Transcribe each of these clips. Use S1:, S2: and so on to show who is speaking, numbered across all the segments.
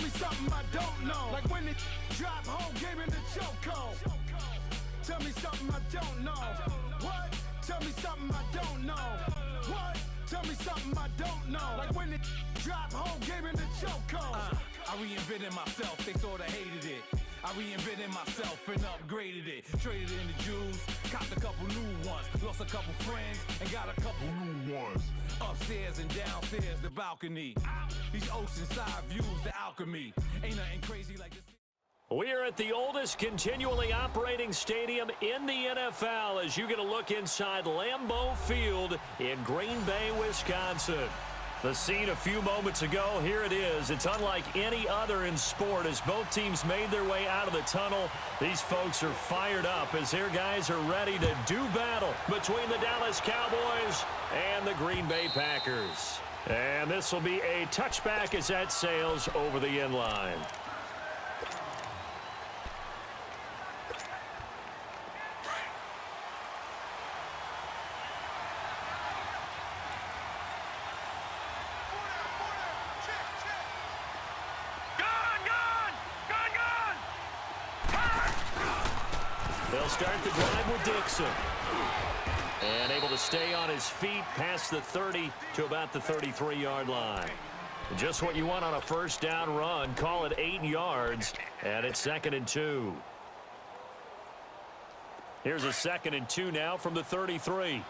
S1: me something I don't know. Like when it drop home, game in the chokehold. Tell me something I don't know. What? Tell me something I don't know. What? Tell me something I don't know. Like when it drop home, game in the chokehold. I reinvented myself, they thought I hated it. I reinvented myself and upgraded it. Traded in the Jews, copped a couple new ones. Lost a couple friends and got a couple new ones. Upstairs and downstairs, the balcony. These oceanside views, the alchemy. Ain't nothing crazy like this.
S2: We are at the oldest continually operating stadium in the NFL as you get a look inside Lambeau Field in Green Bay, Wisconsin. The scene a few moments ago, here it is. It's unlike any other in sport as both teams made their way out of the tunnel. These folks are fired up as their guys are ready to do battle between the Dallas Cowboys and the Green Bay Packers. And this will be a touchback as that sails over the end line. They'll start the drive with Dixon. And able to stay on his feet past the 30 to about the 33-yard line. Just what you want on a first down run. Call it 8 yards, and it's 2nd and 2. Here's a 2nd and 2 now from the 33.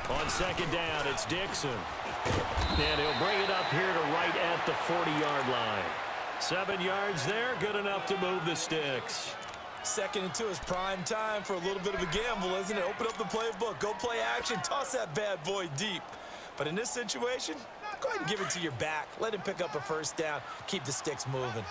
S2: On 2nd down, it's Dixon. And he'll bring it up here to right at the 40-yard line. 7 yards there, good enough to move the sticks.
S3: 2nd and 2 is prime time for a little bit of a gamble, isn't it? Open up the playbook, go play action, toss that bad boy deep. But in this situation, go ahead and give it to your back. Let him pick up a first down, keep the sticks moving.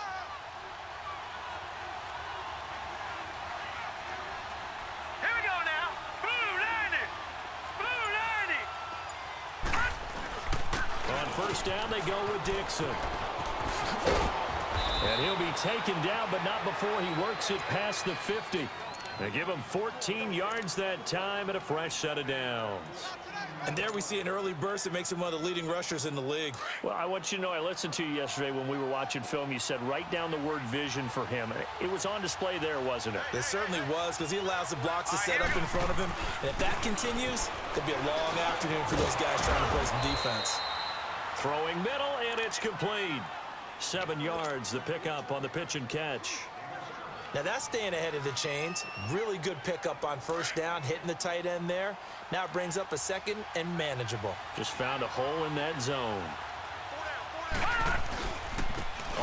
S2: First down, they go with Dixon. And he'll be taken down, but not before he works it past the 50. They give him 14 yards that time and a fresh set of downs.
S3: And there we see an early burst that makes him one of the leading rushers in the league.
S2: Well, I want you to know, I listened to you yesterday when we were watching film. You said write down the word vision for him. It was on display there, wasn't it?
S3: It certainly was, because he allows the blocks to set up in front of him. And if that continues, it'll be a long afternoon for those guys trying to play some defense.
S2: Throwing middle, and it's complete. 7 yards, the pickup on the pitch and catch.
S3: Now that's staying ahead of the chains. Really good pickup on first down, hitting the tight end there. Now it brings up a 2nd and manageable.
S2: Just found a hole in that zone.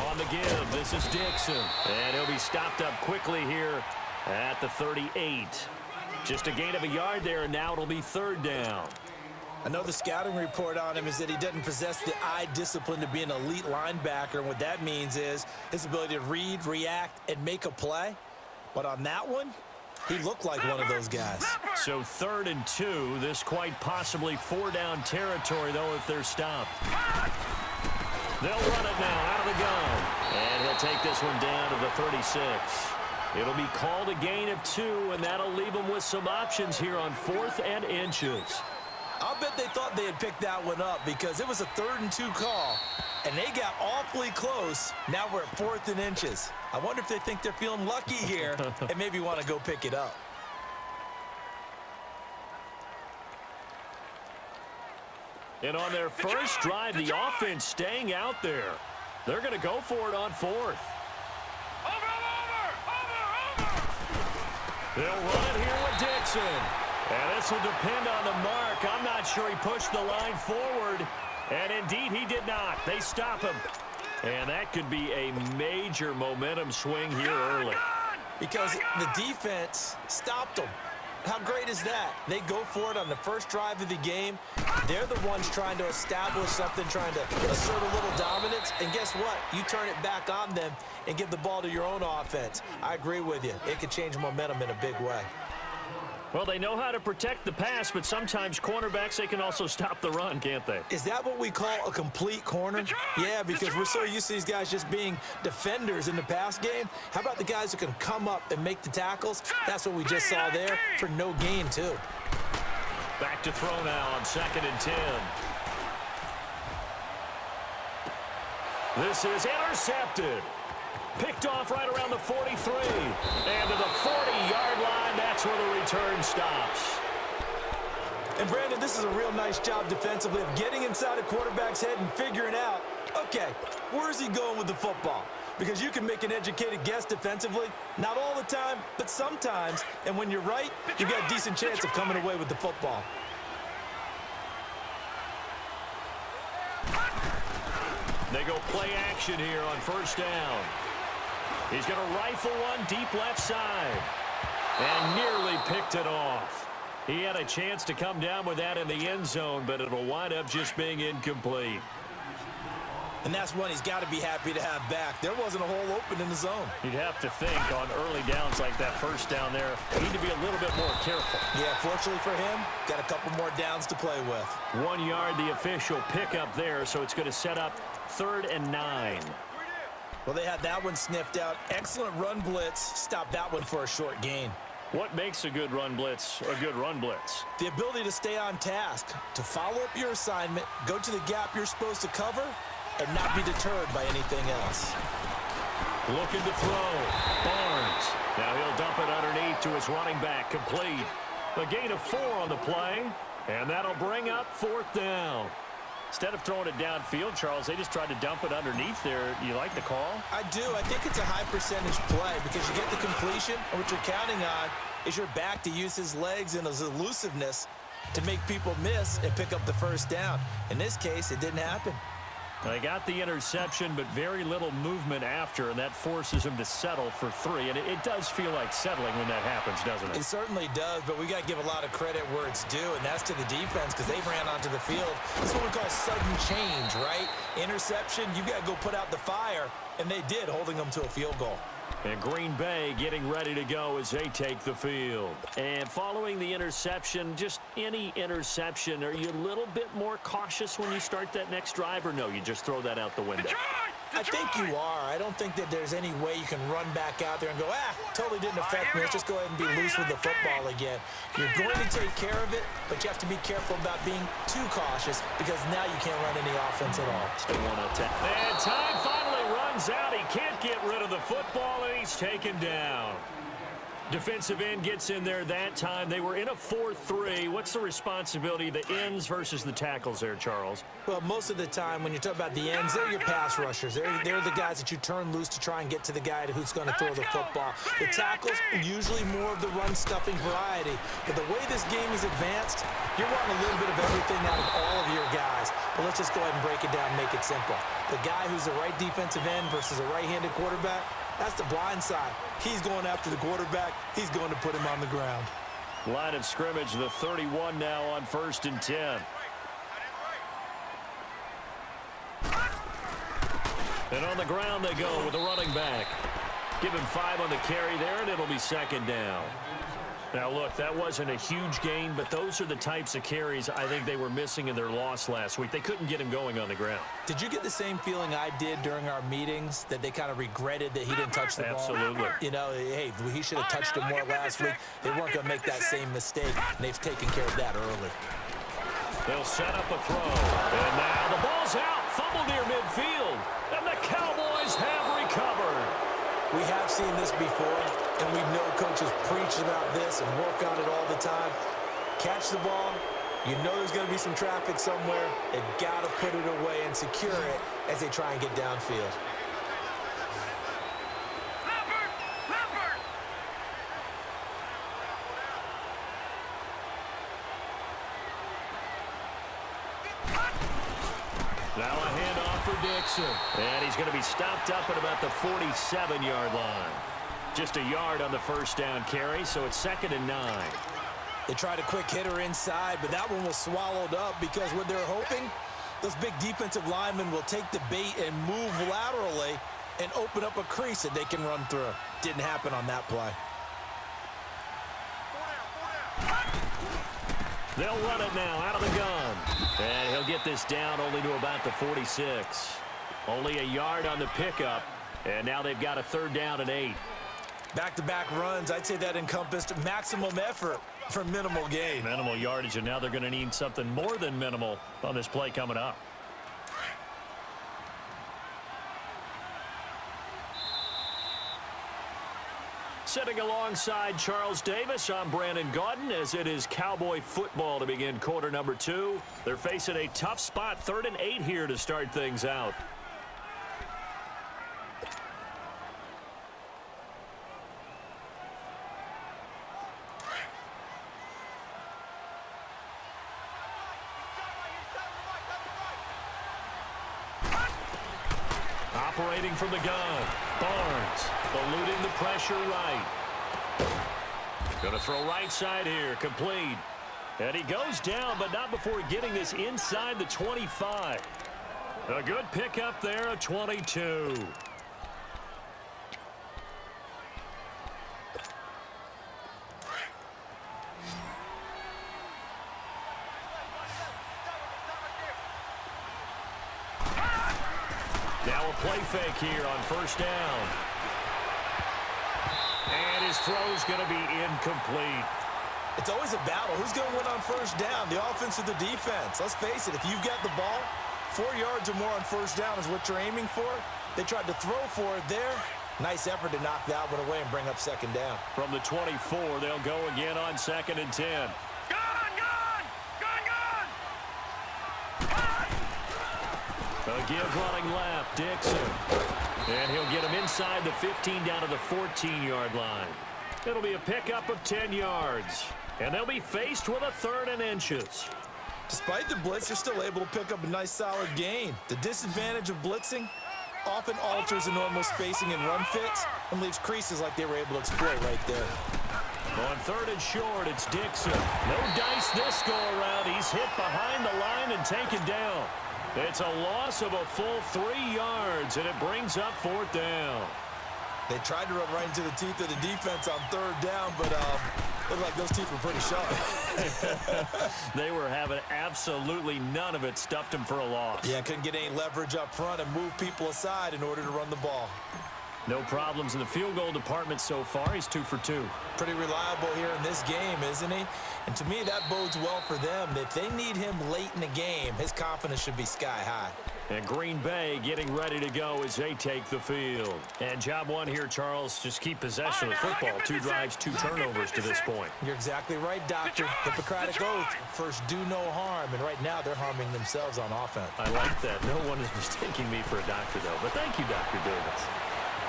S2: On the give, this is Dixon. And he'll be stopped up quickly here at the 38. Just a gain of a yard there, and now it'll be 3rd down.
S3: I know the scouting report on him is that he doesn't possess the eye discipline to be an elite linebacker. And what that means is his ability to read, react, and make a play. But on that one, he looked like one of those guys.
S2: So 3rd and 2. This quite possibly 4-down territory, though, if they're stopped. They'll run it now out of the gun. And he'll take this one down to the 36. It'll be called a gain of 2, and that'll leave him with some options here on 4th and inches.
S3: I'll bet they thought they had picked that one up because it was a 3rd and 2 call, and they got awfully close. Now we're at 4th and inches. I wonder if they think they're feeling lucky here and maybe want to go pick it up.
S2: And on their first drive, the offense staying out there. They're going to go for it on 4th. They'll run it here with Dixon. And this will depend on the mark. I'm not sure he pushed the line forward. And indeed, he did not. They stop him. And that could be a major momentum swing here early.
S3: Because the defense stopped them. How great is that? They go for it on the first drive of the game. They're the ones trying to establish something, trying to assert a little dominance. And guess what? You turn it back on them and give the ball to your own offense. I agree with you. It could change momentum in a big way.
S2: Well, they know how to protect the pass, but sometimes cornerbacks, they can also stop the run, can't they?
S3: Is that what we call a complete corner? Yeah, because we're so used to these guys just being defenders in the pass game. How about the guys who can come up and make the tackles? That's what we just saw there for no gain, too.
S2: Back to throw now on 2nd and 10. This is intercepted. Picked off right around the 43. And to the 40-yard line, that's where the return stops.
S3: And, Brandon, this is a real nice job defensively of getting inside a quarterback's head and figuring out, okay, where's he going with the football? Because you can make an educated guess defensively, not all the time, but sometimes. And when you're right, you've got a decent chance of coming away with the football.
S2: They go play action here on 1st down. He's going to rifle one deep left side. And nearly picked it off. He had a chance to come down with that in the end zone, but it'll wind up just being incomplete.
S3: And that's one he's got to be happy to have back. There wasn't a hole open in the zone.
S2: You'd have to think on early downs like that 1st down there, you need to be a little bit more careful.
S3: Yeah, fortunately for him, got a couple more downs to play with.
S2: 1 yard, the official pickup there, so it's going to set up 3rd and 9.
S3: Well, they had that one sniffed out. Excellent run blitz. Stopped that one for a short gain.
S2: What makes a good run blitz a good run blitz?
S3: The ability to stay on task, to follow up your assignment, go to the gap you're supposed to cover, and not be deterred by anything else.
S2: Looking to throw. Barnes. Now he'll dump it underneath to his running back. Complete. A gain of 4 on the play, and that'll bring up 4th down. Instead of throwing it downfield, Charles, they just tried to dump it underneath there. You like the call?
S3: I do. I think it's a high percentage play because you get the completion, and what you're counting on is your back to use his legs and his elusiveness to make people miss and pick up the 1st down. In this case, it didn't happen.
S2: They got the interception, but very little movement after, and that forces him to settle for 3. And it does feel like settling when that happens, doesn't it?
S3: It certainly does, but we got to give a lot of credit where it's due, and that's to the defense because they ran onto the field. This is what we call sudden change, right? Interception, you got to go put out the fire, and they did, holding them to a field goal.
S2: And Green Bay getting ready to go as they take the field. And following the interception, just any interception, are you a little bit more cautious when you start that next drive, or no, you just throw that out the window?
S3: I think you are. I don't think that there's any way you can run back out there and go, totally didn't affect me. Let's just go ahead and be loose with the football again. You're going to take care of it, but you have to be careful about being too cautious because now you can't run any offense at all.
S2: And time finally runs out. He can't get rid of the football, and he's taken down. Defensive end gets in there that time. They were in a 4-3. What's the responsibility of the ends versus the tackles there, Charles?
S3: Well, most of the time when you talk about the ends, they're your pass rushers. They're the guys that you turn loose to try and get to the guy who's going to throw the football. The tackles, usually more of the run-stuffing variety. But the way this game is advanced, you're wanting a little bit of everything out of all of your guys. But let's just go ahead and break it down and make it simple. The guy who's the right defensive end versus a right-handed quarterback, that's the blind side. He's going after the quarterback. He's going to put him on the ground.
S2: Line of scrimmage, the 31 now on 1st and 10. And on the ground they go with the running back. Give him 5 on the carry there, and it'll be 2nd down. Now, look, that wasn't a huge gain, but those are the types of carries I think they were missing in their loss last week. They couldn't get him going on the ground.
S3: Did you get the same feeling I did during our meetings, that they kind of regretted that he didn't touch the ball?
S2: Absolutely.
S3: You know, hey, he should have touched it more last week. They weren't going to make that same mistake, and they've taken care of that early.
S2: They'll set up a throw. And now the ball's out. Fumble near midfield. And the Cowboys have recovered.
S3: We have seen this before, and we know coaches preach about this and work on it all the time. Catch the ball. You know there's going to be some traffic somewhere. They've got to put it away and secure it as they try and get downfield.
S2: Now a handoff for Dixon. And he's going to be stopped up at about the 47-yard line. Just a yard on the 1st down carry, so it's 2nd and 9.
S3: They tried a quick hitter inside, but that one was swallowed up because what they're hoping, those big defensive linemen will take the bait and move laterally and open up a crease that they can run through. Didn't happen on that play.
S2: They'll run it now out of the gun. And he'll get this down only to about the 46. Only a yard on the pickup. And now they've got a 3rd down and 8.
S3: Back-to-back runs, I'd say that encompassed maximum effort for minimal gain.
S2: Minimal yardage, and now they're going to need something more than minimal on this play coming up. Sitting alongside Charles Davis, I'm Brandon Gaudin, as it is Cowboy football to begin quarter number 2. They're facing a tough spot, 3rd and 8 here to start things out. Operating from the gun, Barnes eluding the pressure right. Going to throw right side here, complete. And he goes down, but not before getting this inside the 25. A good pickup there, a 22. Now a play fake here on 1st down. And his throw's going to be incomplete.
S3: It's always a battle. Who's going to win on 1st down, the offense or the defense? Let's face it, if you've got the ball, 4 yards or more on 1st down is what you're aiming for. They tried to throw for it there. Nice effort to knock that one away and bring up 2nd down.
S2: From the 24, they'll go again on 2nd and 10. A give running left, Dixon. And he'll get him inside the 15 down to the 14-yard line. It'll be a pickup of 10 yards. And they'll be faced with a 3rd and inches.
S3: Despite the blitz, they're still able to pick up a nice solid gain. The disadvantage of blitzing often alters the normal spacing and run fits and leaves creases like they were able to exploit right there.
S2: On 3rd and short, it's Dixon. No dice this go-around. He's hit behind the line and taken down. It's a loss of a full 3 yards, and it brings up 4th down.
S3: They tried to run right into the teeth of the defense on 3rd down, but looked like those teeth were pretty sharp.
S2: They were having absolutely none of it. Stuffed him for a loss.
S3: Yeah, couldn't get any leverage up front and move people aside in order to run the ball.
S2: No problems in the field goal department so far. He's 2 for 2.
S3: Pretty reliable here in this game, isn't he? And to me, that bodes well for them. If they need him late in the game, his confidence should be sky high.
S2: And Green Bay getting ready to go as they take the field. And job one here, Charles, just keep possession of the football. 2 drives, 2 turnovers to this point.
S3: You're exactly right, Doctor. Hippocratic oath. First, do no harm. And right now, they're harming themselves on offense.
S2: I like that. No one is mistaking me for a doctor, though. But thank you, Dr. Davis.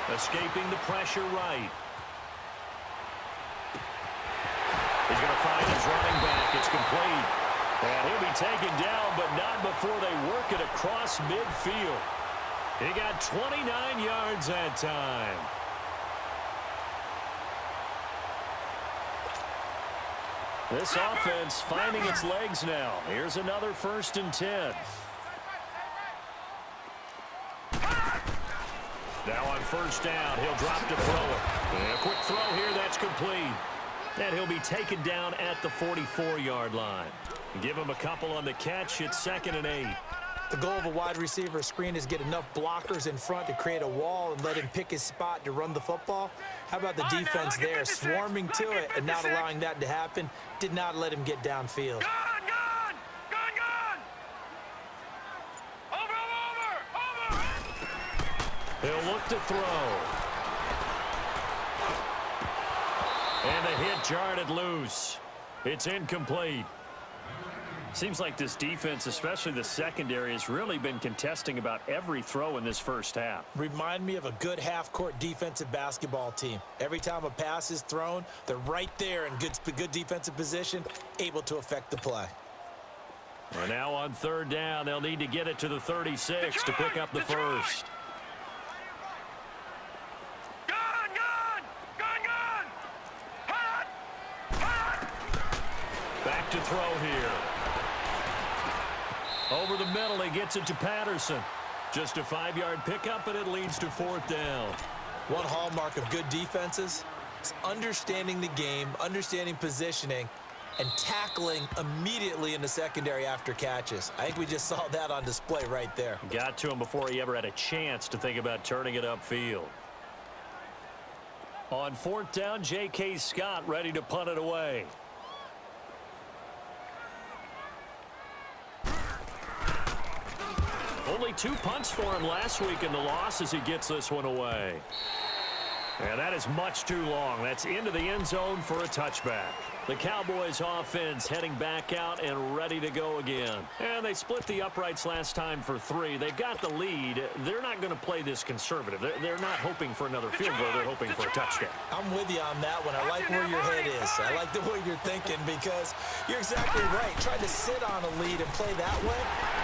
S2: Escaping the pressure right. He's going to find his running back. It's complete. And he'll be taken down, but not before they work it across midfield. He got 29 yards that time. This offense finding its legs now. Here's another 1st and 10. Now on 1st down, he'll drop to throw it. And a quick throw here, that's complete. And he'll be taken down at the 44-yard line. Give him a couple on the catch. It's 2nd and 8.
S3: The goal of a wide receiver screen is get enough blockers in front to create a wall and let him pick his spot to run the football. How about the defense there, swarming to it and not allowing that to happen? Did not let him get downfield.
S2: He'll look to throw. And the hit jarred it loose. It's incomplete. Seems like this defense, especially the secondary, has really been contesting about every throw in this first half.
S3: Remind me of a good half-court defensive basketball team. Every time a pass is thrown, they're right there in good defensive position, able to affect the play.
S2: And now on 3rd down, they'll need to get it to the 36 to pick up the first. Back to throw here. Over the middle, he gets it to Patterson. Just a 5-yard pickup, and it leads to 4th down.
S3: One hallmark of good defenses is understanding the game, understanding positioning, and tackling immediately in the secondary after catches. I think we just saw that on display right there.
S2: Got to him before he ever had a chance to think about turning it upfield. On 4th down, J.K. Scott ready to punt it away. Only 2 punts for him last week in the loss as he gets this one away. And that is much too long. That's into the end zone for a touchback. The Cowboys offense heading back out and ready to go again. And they split the uprights last time for 3. They've got the lead. They're not going to play this conservative. They're not hoping for another field goal. They're hoping for a touchdown.
S3: I'm with you on that one. I like where your head is. I like the way you're thinking because you're exactly right. Trying to sit on a lead and play that way,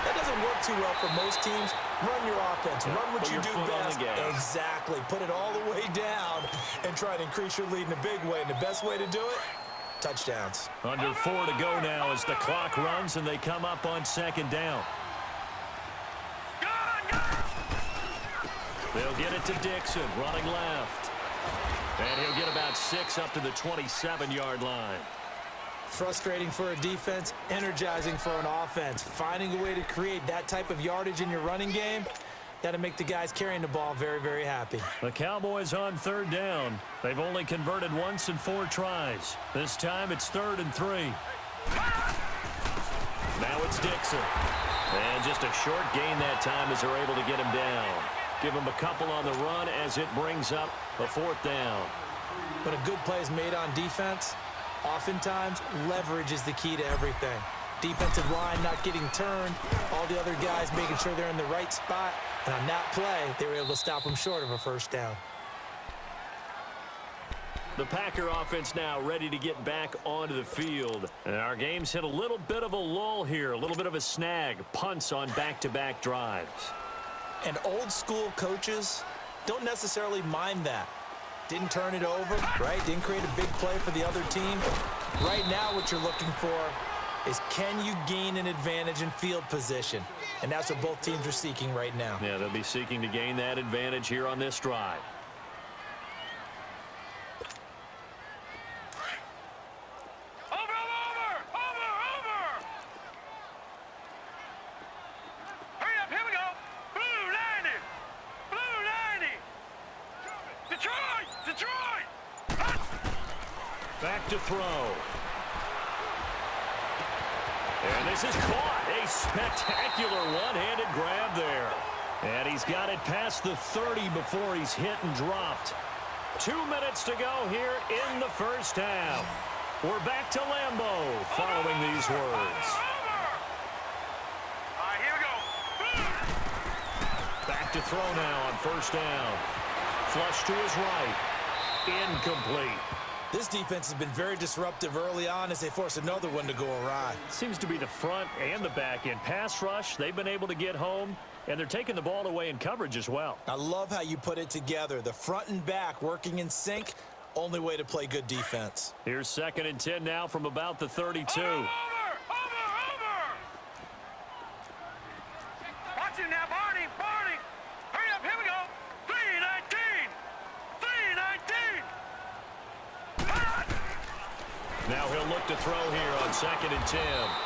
S3: that doesn't work too well for most teams. Run your offense. Run what you do best. Exactly. Put it all the way down and try to increase your lead in a big way. And the best way to do it, touchdowns.
S2: Under 4 to go now as the clock runs and they come up on 2nd down. They'll get it to Dixon, running left. And he'll get about 6 up to the 27-yard line.
S3: Frustrating for a defense, energizing for an offense. Finding a way to create that type of yardage in your running game, that'll make the guys carrying the ball very, very happy.
S2: The Cowboys on 3rd down. They've only converted once in 4 tries. This time it's 3rd and 3. Now it's Dixon. And just a short gain that time as they're able to get him down. Give him a couple on the run as it brings up a 4th down.
S3: When a good play is made on defense, oftentimes leverage is the key to everything. Defensive line not getting turned, all the other guys making sure they're in the right spot, and on that play, they were able to stop them short of a 1st down.
S2: The Packer offense now ready to get back onto the field. And our game's hit a little bit of a lull here, a little bit of a snag. Punts on back-to-back drives.
S3: And old school coaches don't necessarily mind that. Didn't turn it over, right? Didn't create a big play for the other team. Right now what you're looking for is can you gain an advantage in field position? And that's what both teams are seeking right now.
S2: Yeah, they'll be seeking to gain that advantage here on this drive. Back to throw. And this is caught. A spectacular one-handed grab there. And he's got it past the 30 before he's hit and dropped. 2 minutes to go here in the 1st half. We're back to Lambeau following these words.
S1: All right, here we go.
S2: Back to throw now on 1st down. Flush to his right. Incomplete.
S3: This defense has been very disruptive early on as they force another one to go awry.
S2: Seems to be the front and the back end. Pass rush, they've been able to get home, and they're taking the ball away in coverage as well.
S3: I love how you put it together. The front and back working in sync, only way to play good defense.
S2: Here's 2nd and 10 now from about the 32.
S1: Over! Watch it now, Barney! Hurry up, here we go! 3:19!
S2: Now he'll look to throw here on 2nd and 10.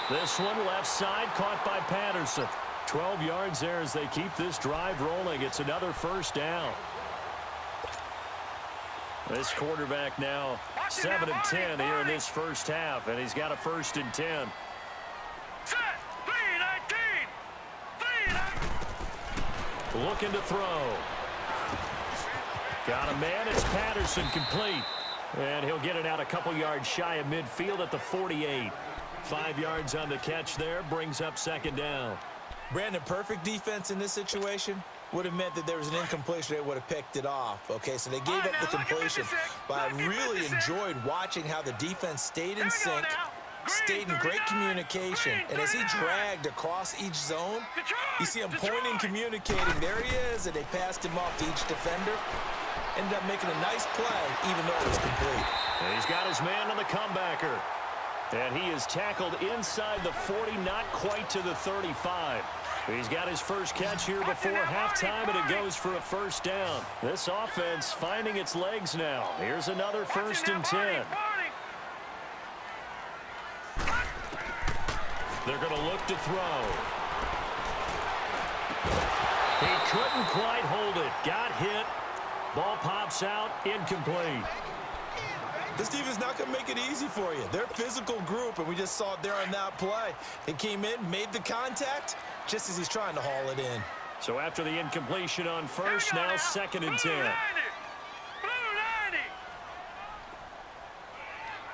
S2: This one left side caught by Patterson. 12 yards there as they keep this drive rolling. It's another 1st down. This quarterback now 7 of 10 here in this 1st half, and he's got a 1st and 10.
S1: Set! 3:19!
S2: Looking to throw. Got a man. It's Patterson, complete. And he'll get it out a couple yards shy of midfield at the 48. 5 yards on the catch there, brings up 2nd down.
S3: Brandon, perfect defense in this situation would have meant that there was an incompletion. They would have picked it off. Okay, so they gave up the completion. But I really enjoyed watching how the defense stayed in sync, stayed in great communication. And as he dragged across each zone, you see him pointing, communicating. There he is, and they passed him off to each defender. Ended up making a nice play, even though it was complete.
S2: And he's got his man on the comebacker. And he is tackled inside the 40, not quite to the 35. He's got his first catch here before halftime, and it goes for a 1st down. This offense finding its legs now. Here's another 1st and 10. They're going to look to throw. He couldn't quite hold it. Got hit. Ball pops out, incomplete.
S3: This team is not going to make it easy for you. They're a physical group, and we just saw it there on that play. They came in, made the contact, just as he's trying to haul it in.
S2: So after the incompletion on first, now 2nd and 10.
S1: Blue 90.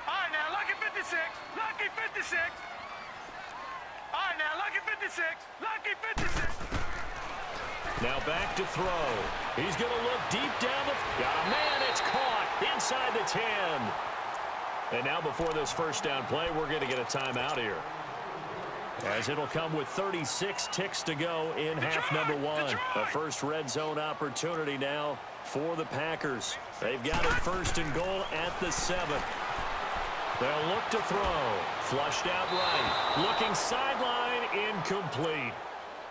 S1: All right, now, lucky 56. Lucky 56. All right, now, lucky 56. Lucky 56.
S2: Now back to throw. He's going to look deep down the... Got a man, it's caught inside the 10. And now before this first down play, we're going to get a timeout here, as it'll come with 36 ticks to go in half number one. A first red zone opportunity now for the Packers. They've got it 1st and goal at the 7. They'll look to throw. Flushed out right. Looking sideline, incomplete.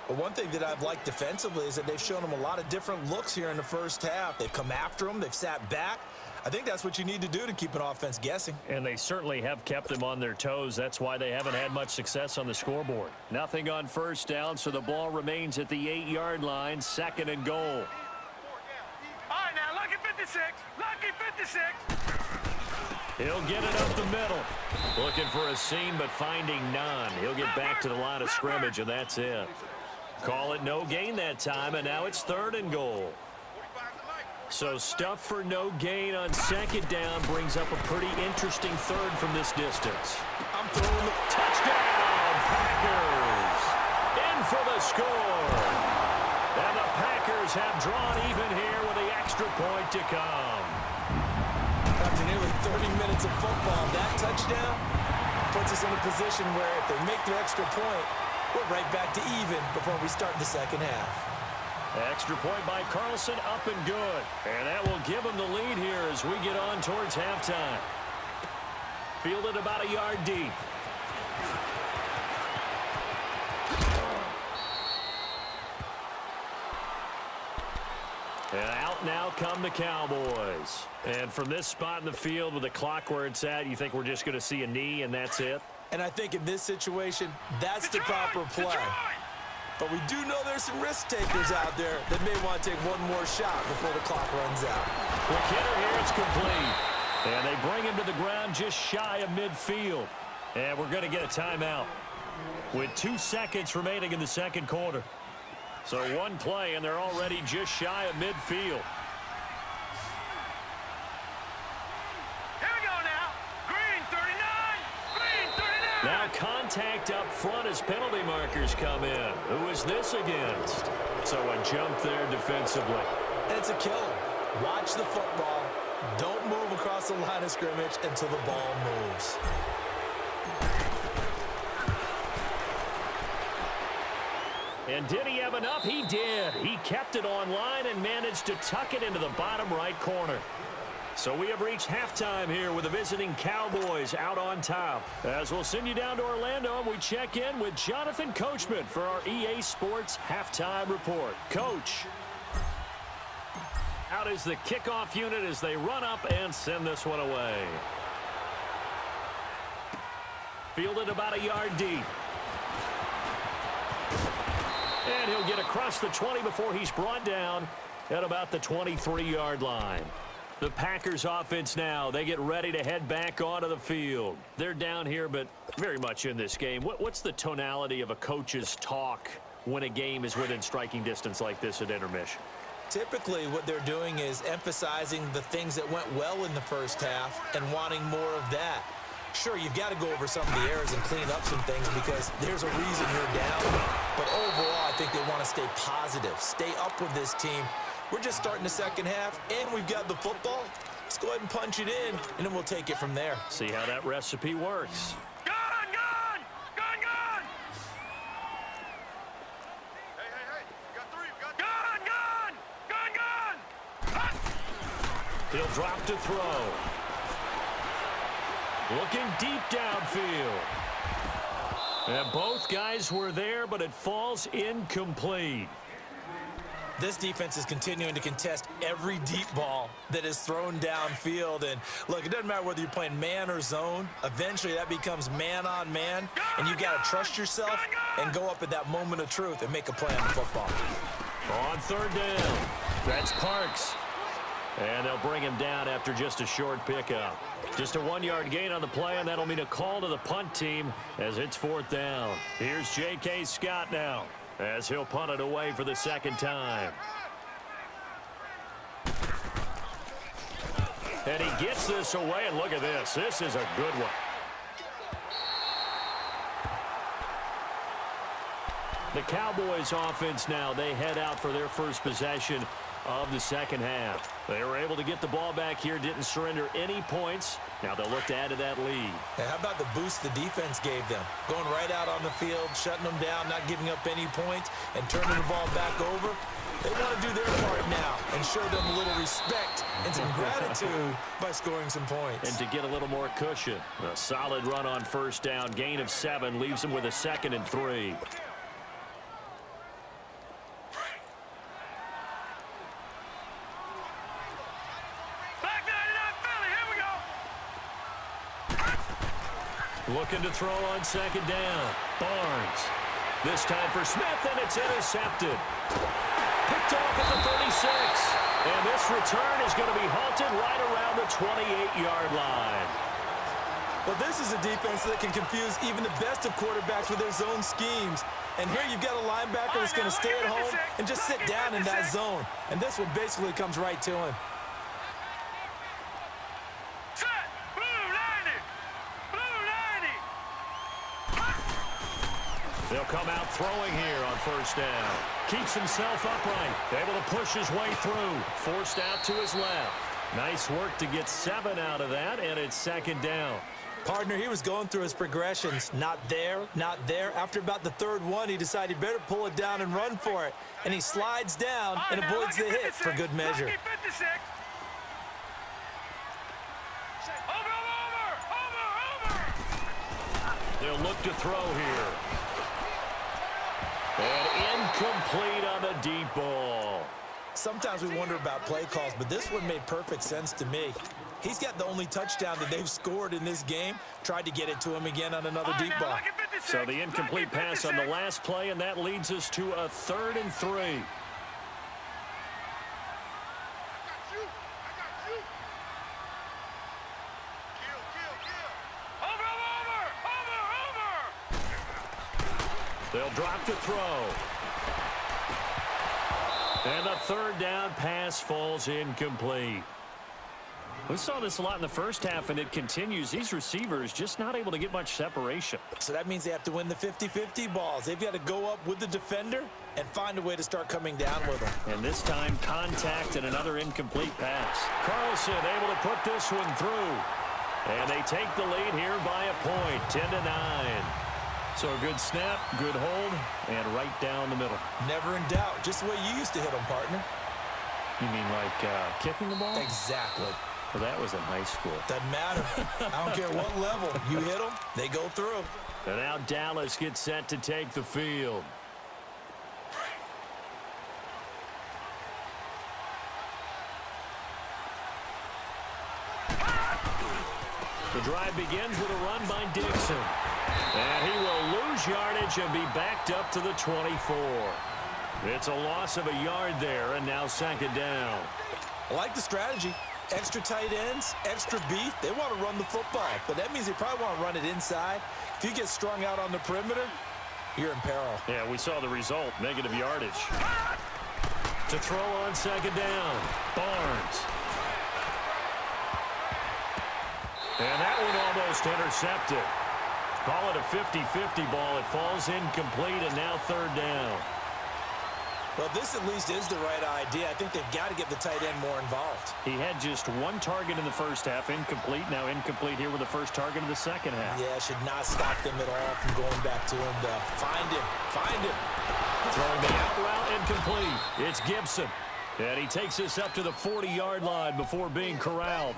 S3: Well, one thing that I've liked defensively is that they've shown them a lot of different looks here in the first half. They've come after them. They've sat back. I think that's what you need to do to keep an offense guessing.
S2: And they certainly have kept them on their toes. That's why they haven't had much success on the scoreboard. Nothing on first down, so the ball remains at the 8-yard line, 2nd and goal.
S1: All right, now, lucky 56. Lucky 56.
S2: He'll get it up the middle. Looking for a seam, but finding none. He'll get back to the line of scrimmage, and that's it. Call it no gain that time, and now it's 3rd and goal. So stuff for no gain on 2nd down brings up a pretty interesting 3rd from this distance.
S3: I'm throwing the
S2: touchdown, Packers! In for the score. And the Packers have drawn even here with the extra point to come.
S3: After nearly 30 minutes of football, that touchdown puts us in a position where if they make the extra point, we're right back to even before we start the second half.
S2: Extra point by Carlson, up and good. And that will give them the lead here as we get on towards halftime. Fielded about a yard deep. And out now come the Cowboys. And from this spot in the field with the clock where it's at, you think we're just going to see a knee and that's it?
S3: And I think in this situation, that's the proper play. But we do know there's some risk takers out there that may want to take one more shot before the clock runs out.
S2: Quick hitter here, it's complete. And they bring him to the ground just shy of midfield. And we're going to get a timeout with 2 seconds remaining in the second quarter. So one play, and they're already just shy of midfield. Now contact up front as penalty markers come in. Who is this against? So a jump there defensively.
S3: And it's a killer. Watch the football. Don't move across the line of scrimmage until the ball moves.
S2: And did he have enough? He did. He kept it online and managed to tuck it into the bottom right corner. So we have reached halftime here with the visiting Cowboys out on top. As we'll send you down to Orlando, and we check in with Jonathan Coachman for our EA Sports Halftime Report. Coach, out is the kickoff unit as they run up and send this one away. Fielded about a yard deep. And he'll get across the 20 before he's brought down at about the 23-yard line. The Packers offense now, they get ready to head back onto the field. They're down here, but very much in this game. What's the tonality of a coach's talk when a game is within striking distance like this at intermission?
S3: Typically, what they're doing is emphasizing the things that went well in the first half and wanting more of that. Sure, you've got to go over some of the errors and clean up some things because there's a reason you're down. But overall, I think they want to stay positive, stay up with this team. We're just starting the second half, and we've got the football. Let's go ahead and punch it in, and then we'll take it from there.
S2: See how that recipe works.
S1: Gun! Hey, you got three. Gun!
S2: He'll drop to throw. Looking deep downfield. And both guys were there, but it falls incomplete.
S3: This defense is continuing to contest every deep ball that is thrown downfield. And, look, it doesn't matter whether you're playing man or zone. Eventually, that becomes man-on-man, and you've got to trust yourself and go up at that moment of truth and make a play on the football.
S2: On third down, that's Parks. And they'll bring him down after just a short pickup. Just a 1-yard gain on the play, and that'll mean a call to the punt team as it's fourth down. Here's J.K. Scott now. as he'll punt it away for the second time. And he gets this away, and look at this. This is a good one. The Cowboys offense now, they head out for their first possession of the second half. They were able to get the ball back here, didn't surrender any points. Now they'll look to add to that lead.
S3: Hey, how about the boost the defense gave them? Going right out on the field, shutting them down, not giving up any points, and turning the ball back over. They want to do their part now and show them a little respect and some gratitude by scoring some points.
S2: And to get a little more cushion. A solid run on first down. Gain of 7 leaves them with a 2nd and 3. Looking to throw on second down. Barnes. This time for Smith, and it's intercepted. Picked off at the 36. And this return is going to be halted right around the 28-yard line.
S3: Well, this is a defense that can confuse even the best of quarterbacks with their zone schemes. And here you've got a linebacker that's going to stay at home and just sit down in that zone. And this one basically comes right to him.
S2: They'll come out throwing here on first down. Keeps himself upright. Able to push his way through. Forced out to his left. Nice work to get 7 out of that, and it's second down.
S3: Partner, he was going through his progressions. Not there, not there. After about the third one, he decided he better pull it down and run for it. And he slides down and avoids the hit for good measure.
S2: They'll look to throw here. And incomplete on the deep ball.
S3: Sometimes we wonder about play calls, but this one made perfect sense to me. He's got the only touchdown that they've scored in this game. Tried to get it to him again on another deep ball.
S2: So the incomplete pass on the last play, and that leads us to a 3rd and 3. They'll drop to throw. And the 3rd down pass falls incomplete. We saw this a lot in the first half, and it continues. These receivers just not able to get much separation.
S3: So that means they have to win the 50-50 balls. They've got to go up with the defender and find a way to start coming down with them.
S2: And this time, contact and another incomplete pass. Carlson able to put this one through. And they take the lead here by a point, 10-9. So a good snap, good hold, and right down the middle.
S3: Never in doubt. Just the way you used to hit them, partner.
S2: You mean like kicking the ball?
S3: Exactly.
S2: Well, that was in high school.
S3: Doesn't matter. I don't care what level. You hit them, they go through.
S2: And now Dallas gets set to take the field. The drive begins with a run by Dixon. And he will lose yardage and be backed up to the 24. It's a loss of a yard there, and now second down.
S3: I like the strategy. Extra tight ends, extra beef. They want to run the football, but that means they probably want to run it inside. If you get strung out on the perimeter, you're in peril.
S2: Yeah, we saw the result, negative yardage. To throw on second down, Barnes. And that one almost intercepted. Call it a 50-50 ball. It falls incomplete, and now 3rd down.
S3: Well, this at least is the right idea. I think they've got to get the tight end more involved.
S2: He had just 1 target in the first half, incomplete. Now incomplete here with the first target of the second half.
S3: Yeah, should not stop them at all from going back to him to find him. Find him.
S2: Throwing the out route, incomplete. It's Gibson. And he takes this up to the 40-yard line before being corralled.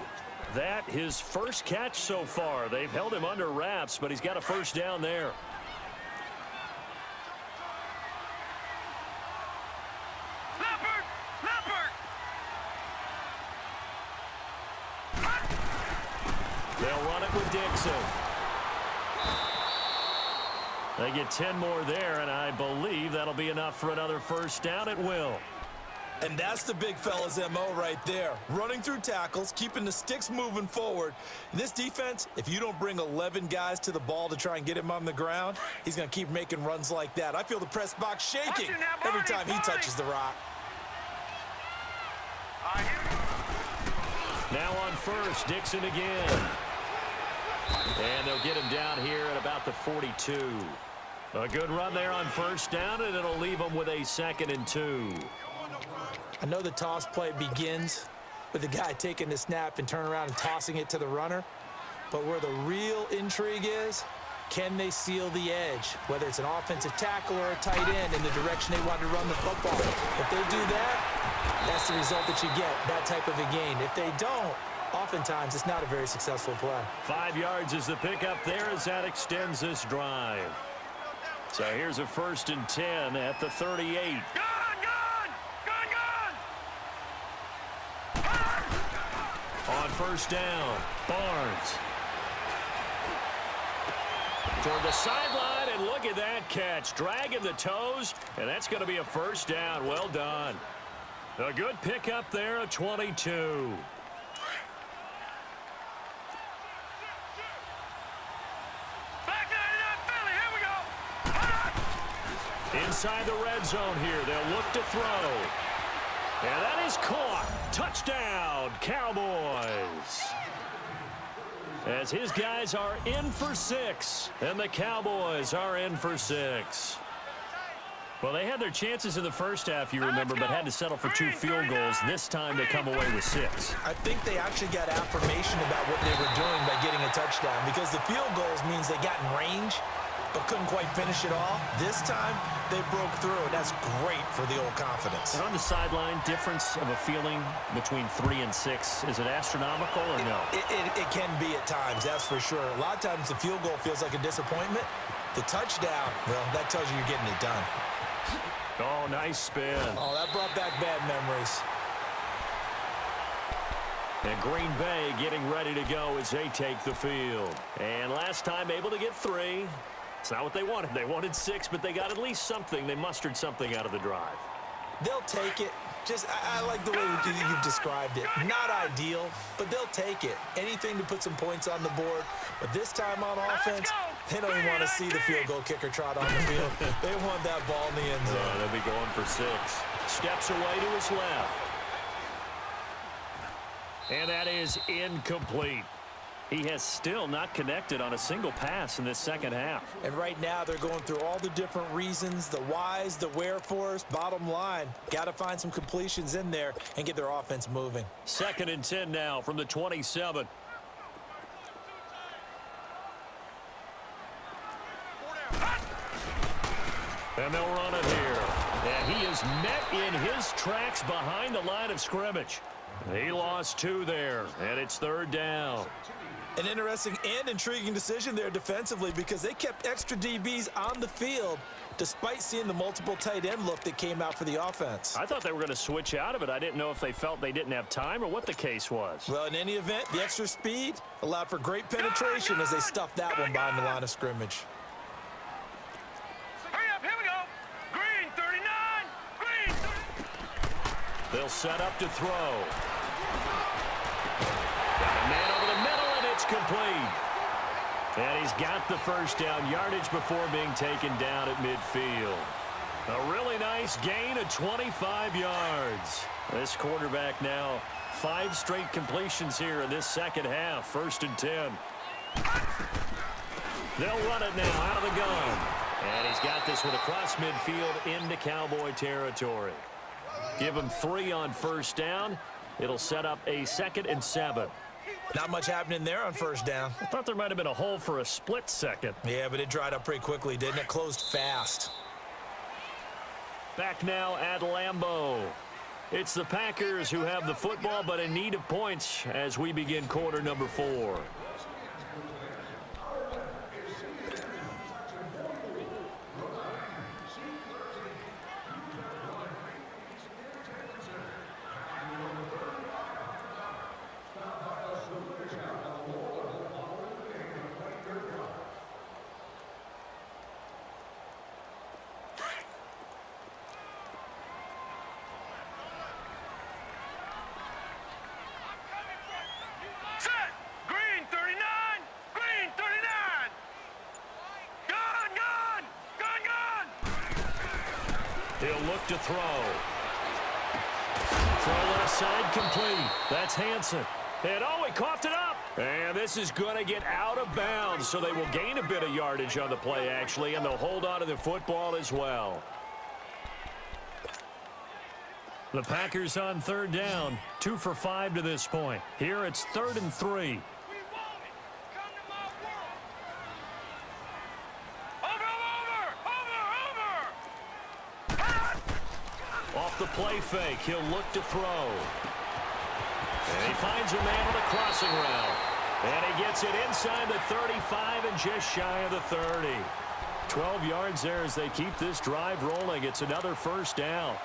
S2: That his first catch so far. They've held him under wraps, but he's got a first down there. They'll run it with Dixon. They get 10 more there, and I believe that'll be enough for another first down. It will.
S3: And that's the big fella's MO right there. Running through tackles, keeping the sticks moving forward. In this defense, if you don't bring 11 guys to the ball to try and get him on the ground, he's going to keep making runs like that. I feel the press box shaking every time he touches the rock.
S2: Now on first, Dixon again. And they'll get him down here at about the 42. A good run there on first down, and it'll leave them with a 2nd and 2.
S3: I know the toss play begins with the guy taking the snap and turning around and tossing it to the runner. But where the real intrigue is, can they seal the edge? Whether it's an offensive tackle or a tight end in the direction they want to run the football. If they do that, that's the result that you get, that type of a gain. If they don't, oftentimes it's not a very successful play.
S2: 5 yards is the pickup there as that extends this drive. So here's a 1st and 10 at the 38. On first down, Barnes. Toward the sideline, and look at that catch. Dragging the toes, and that's going to be a 1st down. Well done. A good pickup there, a 22. Inside the red zone here, they'll look to throw. And that is caught. Touchdown, Cowboys. As his guys are in for 6, and the Cowboys are in for 6. Well, they had their chances in the first half, you remember, but had to settle for 2 field goals. This time they come away with 6.
S3: I think they actually got affirmation about what they were doing by getting a touchdown, because the field goals means they got in range but couldn't quite finish it off. This time, they broke through, and that's great for the old confidence.
S2: And on the sideline, difference of a feeling between 3 and 6, is it astronomical or no?
S3: It can be at times, that's for sure. A lot of times the field goal feels like a disappointment. The touchdown, well, that tells you you're getting it done.
S2: Oh, nice spin.
S3: Oh, that brought back bad memories.
S2: And Green Bay getting ready to go as they take the field. And last time able to get 3. It's not what they wanted. They wanted 6, but they got at least something. They mustered something out of the drive.
S3: They'll take it. Just, I like the way you've described it. Not ideal, but they'll take it. Anything to put some points on the board. But this time on offense, they don't even want to see the field goal kicker trot on the field. They want that ball in the end zone.
S2: Yeah, they'll be going for 6. Steps away to his left. And that is incomplete. He has still not connected on a single pass in this second half.
S3: And right now they're going through all the different reasons, the whys, the wherefores. Bottom line, got to find some completions in there and get their offense moving.
S2: 2nd and 10 now from the 27. And they'll run it here. And he is met in his tracks behind the line of scrimmage. He lost 2 there, and it's 3rd down.
S3: An interesting and intriguing decision there defensively, because they kept extra DBs on the field despite seeing the multiple tight end look that came out for the offense.
S2: I thought they were going to switch out of it. I didn't know if they felt they didn't have time or what the case was.
S3: Well, in any event, the extra speed allowed for great penetration as they stuffed that one behind the line of scrimmage.
S1: Hurry up, here we go. Green 39. Green 30.
S2: They'll set up to throw. Got a man over the middle, and it's complete. And he's got the 1st down yardage before being taken down at midfield. A really nice gain of 25 yards. This quarterback now 5 straight completions here in this second half. 1st and 10. They'll run it now out of the gun. And he's got this one across midfield into Cowboy territory. Give him 3 on 1st down. It'll set up a 2nd and 7.
S3: Not much happening there on 1st down.
S2: I thought there might have been a hole for a split second.
S3: Yeah, but it dried up pretty quickly, didn't it? Closed fast.
S2: Back now at Lambeau. It's the Packers who have the football, but in need of points as we begin quarter number 4. He'll look to throw. Throw left side complete. That's Hansen. And he coughed it up. And this is going to get out of bounds, so they will gain a bit of yardage on the play, actually, and they'll hold on to the football as well. The Packers on third down, 2 for 5 to this point. Here it's 3rd and 3. Off the play fake, he'll look to throw. And he finds a man on the crossing route. And he gets it inside the 35 and just shy of the 30. 12 yards there as they keep this drive rolling. It's another first down.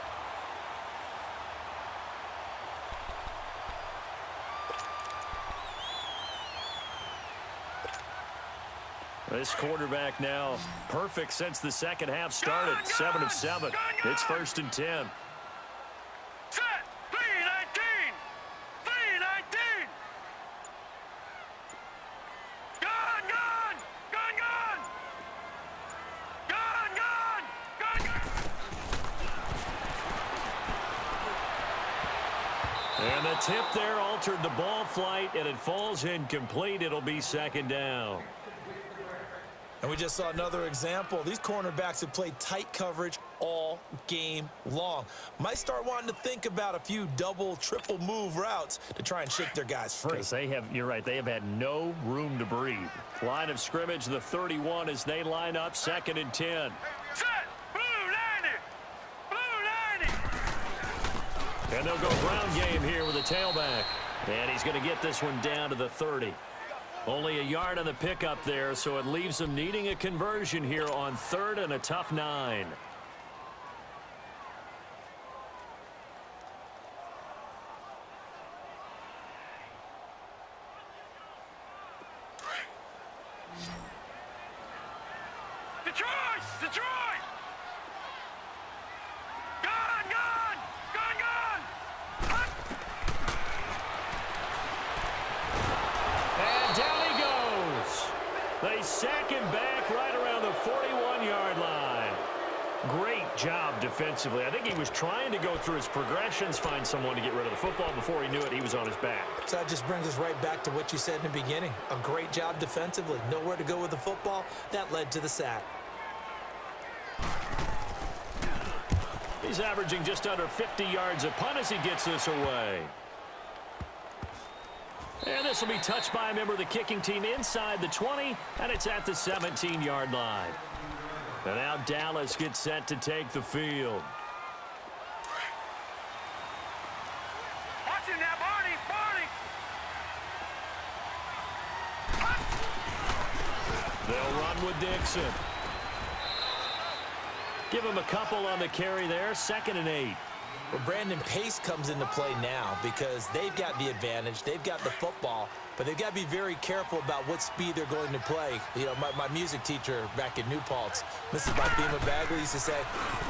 S2: This quarterback now perfect since the second half started. 7 of 7. It's 1st and 10.
S1: Set. 3-19. 3-19. Gun, gun. Gun, gun. Gun, gun. Gun, gun.
S2: And the tip there altered the ball flight, and it falls incomplete. It'll be 2nd down.
S3: And we just saw another example. These cornerbacks have played tight coverage all game long. Might start wanting to think about a few double, triple move routes to try and shake their guys free.
S2: Because you're right, they have had no room to breathe. Line of scrimmage, the 31 as they line up, 2nd and 10.
S1: Set. Blue 90. Blue 90.
S2: And they'll go ground game here with the tailback. And he's going to get this one down to the 30. Only a yard on the pickup there, so it leaves them needing a conversion here on 3rd and a tough 9.
S1: Detroit! Detroit! Gun, gun! Gun, gun!
S2: And down he goes. They sack him back right around the 41-yard line. Great job defensively. I think he was trying to go through his progressions, find someone to get rid of the football. Before he knew it, he was on his back.
S3: So that just brings us right back to what you said in the beginning. A great job defensively. Nowhere to go with the football. That led to the sack.
S2: He's averaging just under 50 yards a punt as he gets this away. And this will be touched by a member of the kicking team inside the 20, and it's at the 17-yard line. And now Dallas gets set to take the field.
S1: Watching that, Barney! Barney!
S2: They'll run with Dixon. Give him a couple on the carry there, 2nd and 8.
S3: Well, Brandon, pace comes into play now because they've got the advantage. They've got the football, but they've got to be very careful about what speed they're going to play. You know, my music teacher back in New Paltz, Mrs. Bima Bagley, used to say,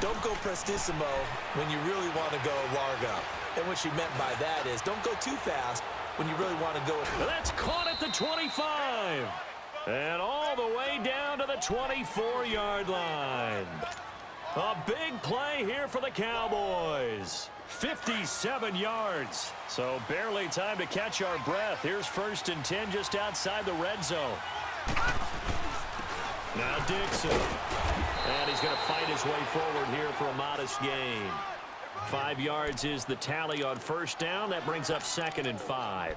S3: don't go prestissimo when you really want to go largo. And what she meant by that is don't go too fast when you really want to go.
S2: That's caught at the 25. And all the way down to the 24-yard line. A big play here for the Cowboys. 57 yards. So barely time to catch our breath. Here's 1st and 10 just outside the red zone. Now Dixon. And he's going to fight his way forward here for a modest gain. 5 yards is the tally on 1st down. That brings up 2nd and 5.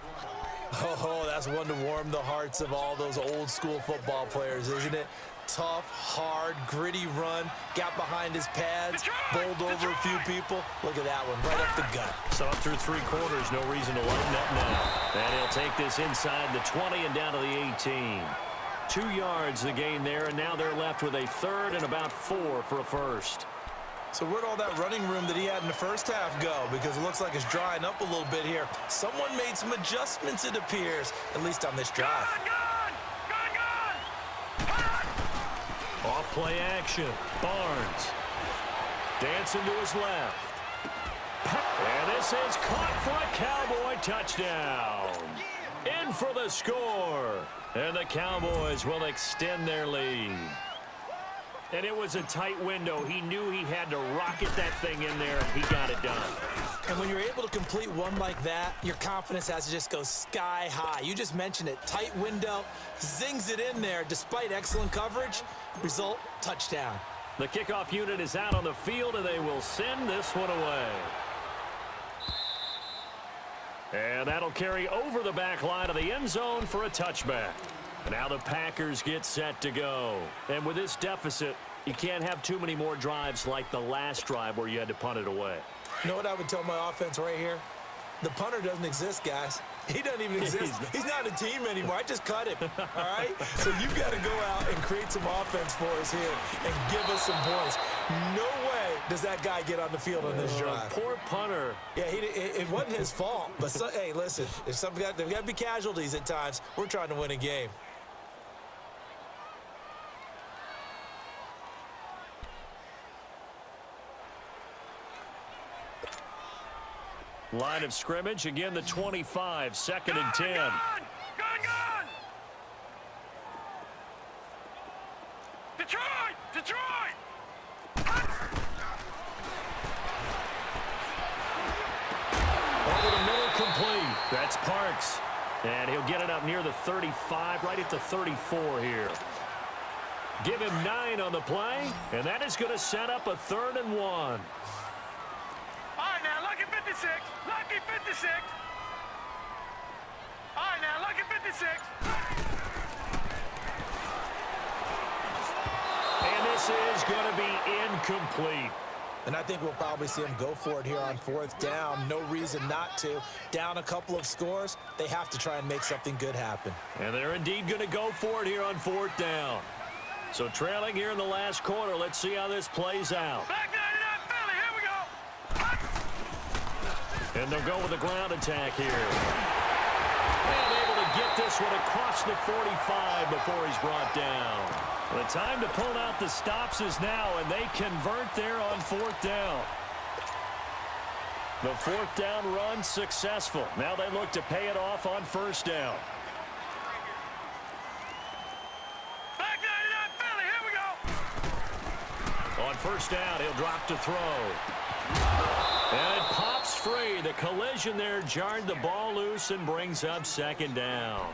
S3: Oh, that's one to warm the hearts of all those old school football players, isn't it? Tough, hard, gritty run, got behind his pads, bowled over a few people. Look at that one, right up the gut.
S2: So up through 3 quarters, no reason to lighten up now. And he'll take this inside the 20 and down to the 18. 2 yards the gain there, and now they're left with a 3rd and about 4 for a first.
S3: So where'd all that running room that he had in the first half go? Because it looks like it's drying up a little bit here. Someone made some adjustments, it appears, at least on this drive.
S2: Off play action. Barnes. Dancing to his left. And this is caught for a Cowboy touchdown. In for the score. And the Cowboys will extend their lead. And it was a tight window. He knew he had to rocket that thing in there, and he got it done.
S3: And when you're able to complete one like that, your confidence has to just go sky high. You just mentioned it. Tight window, zings it in there despite excellent coverage. Result, touchdown.
S2: The kickoff unit is out on the field, and they will send this one away. And that'll carry over the back line of the end zone for a touchback. Now the Packers get set to go. And with this deficit, you can't have too many more drives like the last drive where you had to punt it away.
S3: You know what I would tell my offense right here? The punter doesn't exist, guys. He doesn't even exist. He's not a team anymore. I just cut him, all right? So you've got to go out and create some offense for us here and give us some points. No way does that guy get on the field on this drive.
S2: Poor punter.
S3: Yeah, it wasn't his fault. But, hey, listen, there's got to be casualties at times. We're trying to win a game.
S2: Line of scrimmage, again the 25, 2nd and 10.
S1: Gone! Detroit!
S2: Over the middle, complete. That's Parks. And he'll get it up near the 35, right at the 34 here. Give him 9 on the play, and that is going to set up a 3rd and 1.
S1: All right, now, lucky 56. Lucky 56. All right, now, lucky 56.
S2: And this is going to be incomplete.
S3: And I think we'll probably see him go for it here on 4th down. No reason not to. Down a couple of scores, they have to try and make something good happen.
S2: And they're indeed going to go for it here on 4th down. So trailing here in the last quarter, let's see how this plays out.
S1: Back 99 Philly, here we go.
S2: And they'll go with a ground attack here. And able to get this one across the 45 before he's brought down. The time to pull out the stops is now, and they convert there on 4th down. The 4th down run successful. Now they look to pay it off on 1st down.
S1: Back 99 Philly, here we go.
S2: On 1st down, he'll drop to throw. And it pops free. The collision there jarred the ball loose and brings up 2nd down.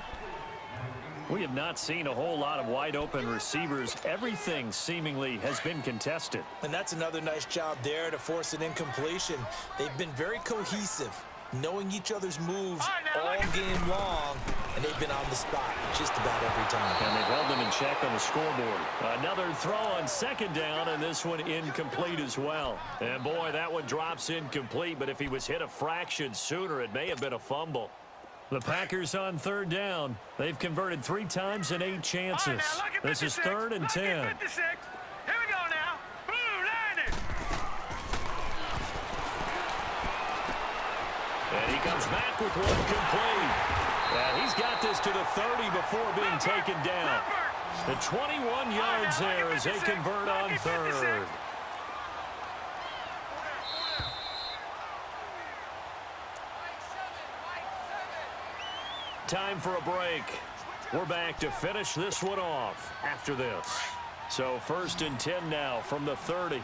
S2: We have not seen a whole lot of wide-open receivers. Everything seemingly has been contested.
S3: And that's another nice job there to force an incompletion. They've been very cohesive, knowing each other's moves all game long, and they've been on the spot just about every time.
S2: And they've held them in check on the scoreboard. Another throw on 2nd down, and this one incomplete as well. And, boy, that one drops incomplete, but if he was hit a fraction sooner, it may have been a fumble. The Packers on 3rd down. They've converted 3 times in 8 chances.
S1: Right, now,
S2: this is 3rd and 10.
S1: Here we go now. Blue landed.
S2: And he comes back with one complete. And he's got this to the 30 before being taken down. The 21 yards there as they convert on 3rd. Time for a break. We're back to finish this one off after this. So 1st and 10 now from the 30.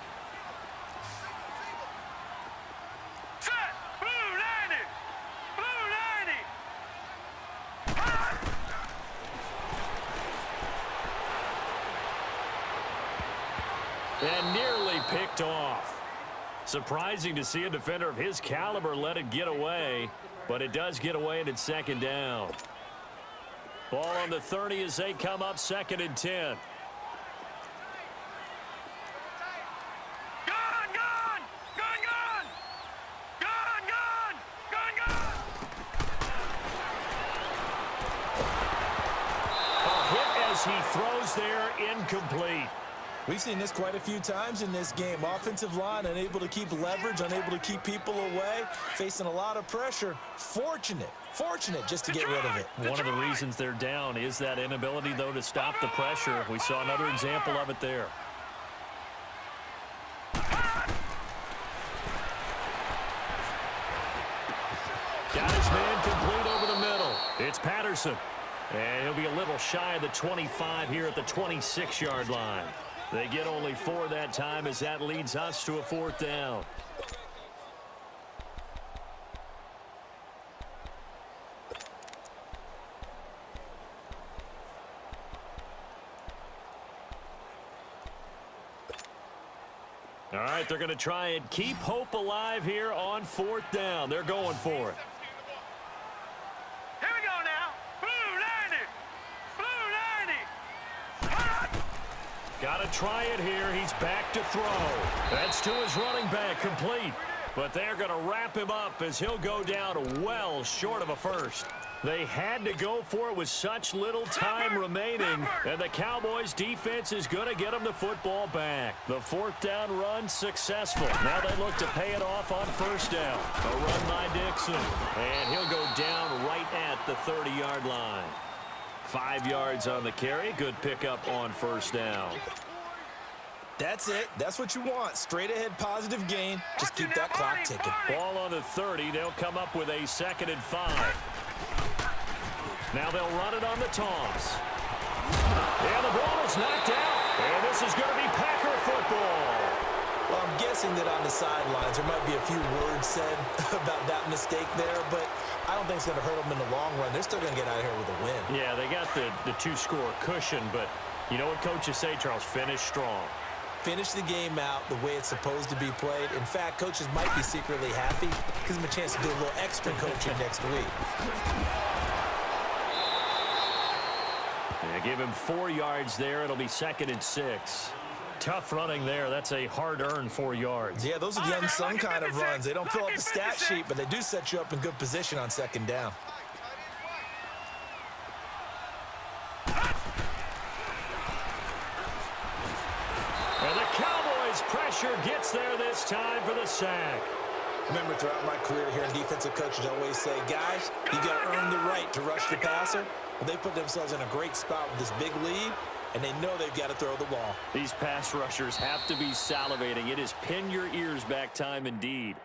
S1: Set. Blue landed. Blue landed.
S2: And nearly picked off. Surprising to see a defender of his caliber let it get away. But it does get away, and it's 2nd down. Ball on the 30 as they come up 2nd and 10. A hit as he throws there, incomplete.
S3: We've seen this quite a few times in this game. Offensive line unable to keep leverage, unable to keep people away, facing a lot of pressure. Fortunate just to get rid of it.
S2: One of the reasons they're down is that inability, though, to stop the pressure. We saw another example of it there. Got his man complete over the middle. It's Patterson. And he'll be a little shy of the 25 here at the 26-yard line. They get only 4 that time as that leads us to a 4th down. All right, they're going to try and keep hope alive here on 4th down. They're going for it.
S1: Here we go now. Blue 90. Blue 90.
S2: Got to try it here. He's back to throw. That's to his running back, complete. But they're going to wrap him up as he'll go down well short of a first. They had to go for it with such little time remaining, and the Cowboys' defense is going to get them the football back. The 4th down run successful. Now they look to pay it off on 1st down. A run by Dixon, and he'll go down right at the 30-yard line. 5 yards on the carry. Good pickup on 1st down.
S3: That's it. That's what you want. Straight ahead positive gain. Just keep that clock ticking.
S2: Ball on the 30. They'll come up with a 2nd and 5. Now they'll run it on the toss. And the ball is knocked out. And this is going to be Packer football.
S3: Well, I'm guessing that on the sidelines there might be a few words said about that mistake there, but I don't think it's going to hurt them in the long run. They're still going to get out of here with a win.
S2: Yeah, they got the 2-score cushion, but you know what coaches say, Charles? Finish strong.
S3: Finish the game out the way it's supposed to be played. In fact, coaches might be secretly happy. Gives them a chance to do a little extra coaching next week.
S2: They give him 4 yards there. It'll be 2nd and 6. Tough running there. That's a hard-earned 4 yards.
S3: Yeah, those are the unsung kind of runs. They don't fill up the stat sheet, but they do set you up in good position on 2nd down.
S2: And the Cowboys' pressure gets there this time for the sack.
S3: Remember, throughout my career here, defensive coaches always say, guys, you got to earn the right to rush the passer. Well, they put themselves in a great spot with this big lead, and they know they've got to throw the ball.
S2: These pass rushers have to be salivating. It is pin your ears back time indeed.